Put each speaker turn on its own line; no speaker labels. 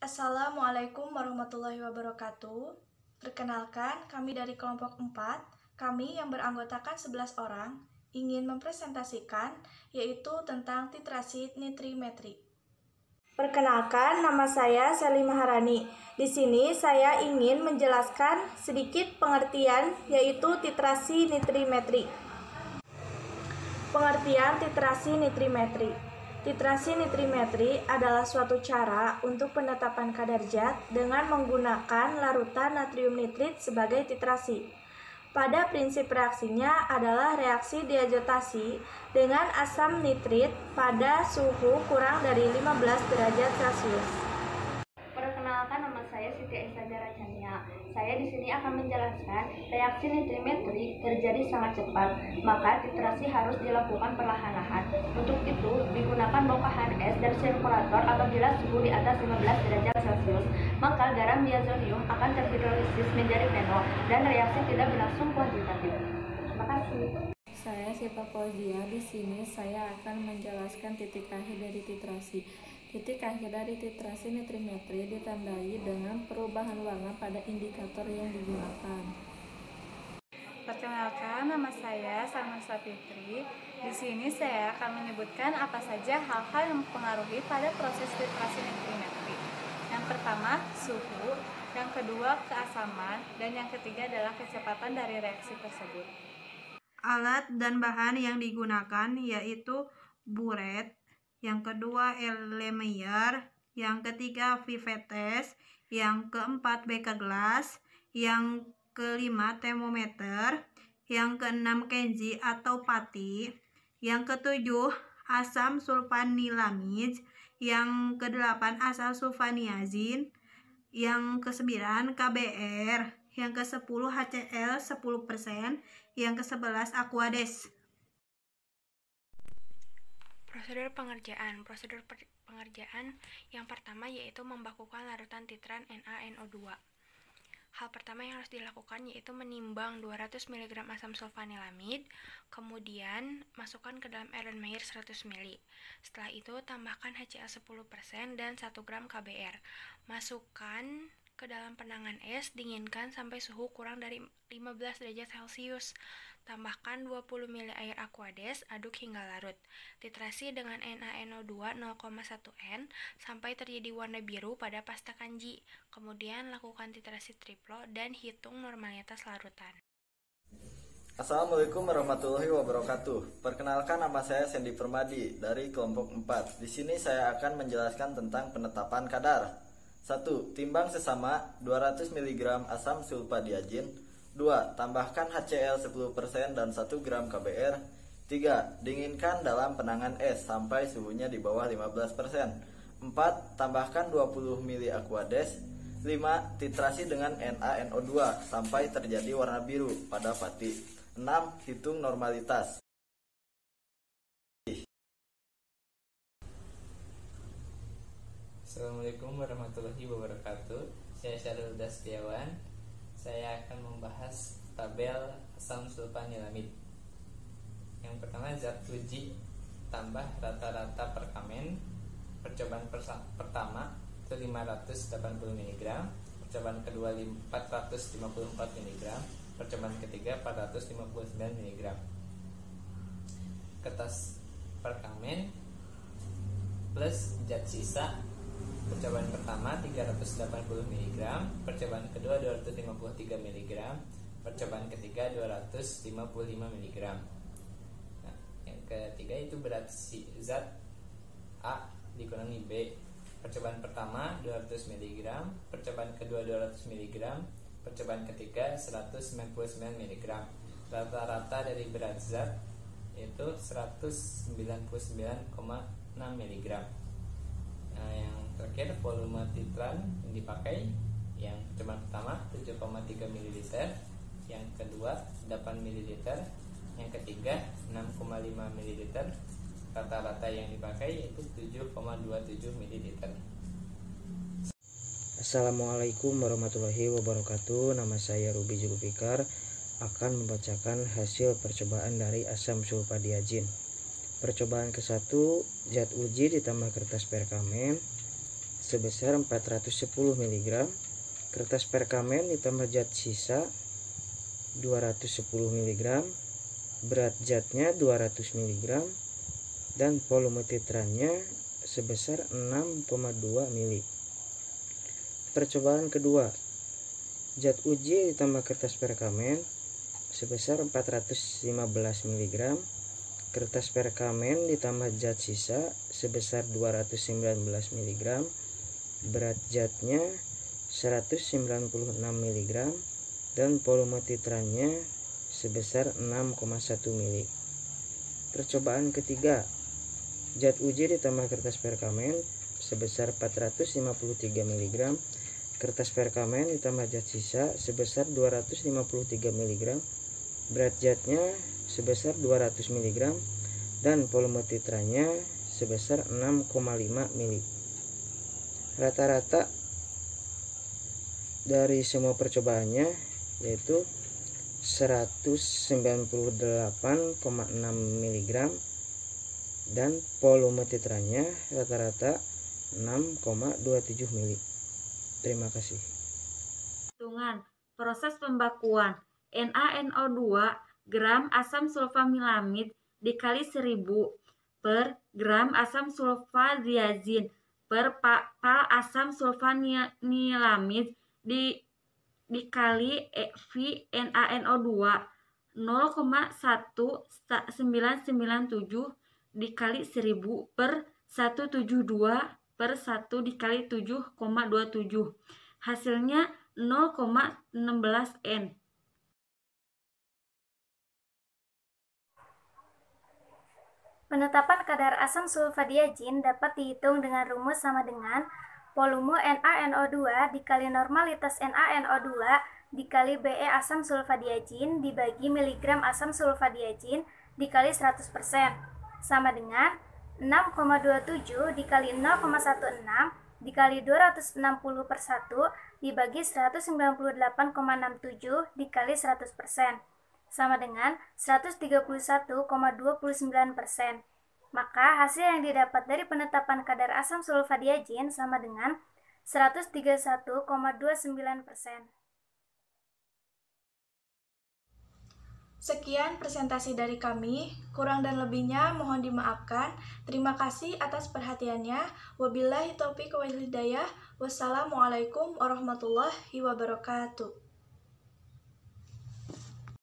Assalamualaikum warahmatullahi wabarakatuh. Perkenalkan, kami dari kelompok 4, kami yang beranggotakan 11 orang, ingin mempresentasikan yaitu tentang titrasi nitrimetri. Perkenalkan, nama saya Sally Maharani. Di sini saya ingin menjelaskan sedikit pengertian yaitu titrasi nitrimetri. Pengertian titrasi nitrimetri. Titrasi nitrimetri adalah suatu cara untuk penetapan kadar zat dengan menggunakan larutan natrium nitrit sebagai titrasi. Pada prinsip reaksinya adalah reaksi diazotasi dengan asam nitrit pada suhu kurang dari 15 derajat Celcius.
Perkenalkan, nama saya Siti Aisyah Darajania. Saya di sini akan menjelaskan reaksi nitrimetri terjadi sangat cepat, maka titrasi harus dilakukan perlahan-lahan. Untuk itu digunakan bongkahan es dan sirkulator apabila suhu di atas 15 derajat Celcius, maka garam diazonium akan terhidrolisis menjadi fenol dan reaksi tidak berlangsung kuantitatif. Terima kasih.
Saya Syifa Fauzia. Di sini saya akan menjelaskan titik akhir dari titrasi. Titik akhir dari titrasi nitrimetri ditandai dengan perubahan warna pada indikator yang digunakan.
Perkenalkan, nama saya Salma Sapitri. Di sini saya akan menyebutkan apa saja hal-hal yang mempengaruhi pada proses titrasi nitrimetri. Yang pertama, suhu, yang kedua, keasaman, dan yang ketiga adalah kecepatan dari reaksi tersebut.
Alat dan bahan yang digunakan yaitu buret, yang kedua Erlenmeyer, yang ketiga Vivetes, yang keempat beker gelas, yang kelima termometer, yang keenam kenzi atau pati, yang ketujuh asam sulfanilamid, yang kedelapan asam sulfaniazin, yang ke-9 KBR, yang ke-10 HCl 10%, yang ke-11 Aquades.
Prosedur pengerjaan yang pertama yaitu membakukan larutan titran NaNO2. Hal pertama yang harus dilakukan yaitu menimbang 200 mg asam sulfanilamid, kemudian masukkan ke dalam Erlenmeyer 100 ml. Setelah itu tambahkan HCl 10% dan 1 gram KBR. Masukkan ke dalam penangan es, dinginkan sampai suhu kurang dari 15 derajat Celcius. Tambahkan 20 ml air Aquades, aduk hingga larut. Titrasi dengan NaNO2 0,1 N sampai terjadi warna biru pada pasta kanji. Kemudian lakukan titrasi triplo dan hitung normalitas larutan.
Assalamualaikum warahmatullahi wabarakatuh. Perkenalkan, nama saya Sandy Permadi dari kelompok 4. Di sini saya akan menjelaskan tentang penetapan kadar. 1. Timbang sesama 200 mg asam sulfadiazin. 2. Tambahkan HCl 10% dan 1 gram KBR. 3. Dinginkan dalam penangan es sampai suhunya di bawah 15%. 4. Tambahkan 20 ml Aquades. 5. Titrasi dengan NaNO2 sampai terjadi warna biru pada pati. 6. Hitung normalitas.
Assalamualaikum warahmatullahi wabarakatuh. Saya Syarul Dastiawan. Saya akan membahas tabel asam sulfanilamid. Yang pertama, zat uji tambah rata-rata per kamen. Percobaan pertama itu 580 mg, percobaan kedua 454 mg, percobaan ketiga 459 mg. Kertas per kamen plus zat sisa. Percobaan pertama 380 mg, percobaan kedua 253 mg, percobaan ketiga 255 mg. Nah, yang ketiga itu berat zat A dikurangi B. Percobaan pertama 200 mg, percobaan kedua 200 mg, percobaan ketiga 199 mg. Rata-rata dari berat zat itu 199,6 mg. Nah, yang terakhir volume titran yang dipakai, yang percobaan pertama 7,3 ml, yang kedua 8 ml, yang ketiga 6,5 ml. Rata-rata yang dipakai yaitu 7,27 ml.
Assalamualaikum warahmatullahi wabarakatuh. Nama saya Ruby Zulfikar, akan membacakan hasil percobaan dari asam sulfadiazin. Percobaan ke-1, zat uji ditambah kertas perkamen. sebesar 410 mg, kertas perkamen ditambah zat sisa 210 mg, berat zatnya 200 mg, dan volume titrannya sebesar 6,2 mili. Percobaan kedua, zat uji ditambah kertas perkamen sebesar 415 mg, kertas perkamen ditambah zat sisa sebesar 219 mg, berat zatnya 196 mg, dan volume titrannya sebesar 6,1 mili. Percobaan ketiga, zat uji ditambah kertas perkamen sebesar 453 mg, kertas perkamen ditambah zat sisa sebesar 253 mg, berat zatnya sebesar 200 mg, dan volume titrannya sebesar 6,5 mili. Rata-rata dari semua percobaannya yaitu 198,6 mg, dan volume titrannya rata-rata 6,27 mili. Terima kasih.
Hitungan proses pembakuan NaNO2 gram asam sulfamilamid dikali 1000 per gram asam sulfadiazin per pal asam sulfanilamid dikali VNaNO2 0,1997 dikali 1000 per 172 per 1 dikali 7,27. Hasilnya 0,16 N.
Penetapan kadar asam sulfadiazin dapat dihitung dengan rumus sama dengan volume NaNO2 dikali normalitas NaNO2 dikali Be asam sulfadiazin dibagi miligram asam sulfadiazin dikali 100% sama dengan 6,27 dikali 0,16 dikali 260 per 1 dibagi 198,67 dikali 100% sama dengan 131,29%. Maka hasil yang didapat dari penetapan kadar asam sulfadiazin sama dengan 131,29%.
Sekian presentasi dari kami, kurang dan lebihnya mohon dimaafkan. Terima kasih atas perhatiannya. Wabillahi taufiq wal hidayah. Wassalamualaikum warahmatullahi wabarakatuh.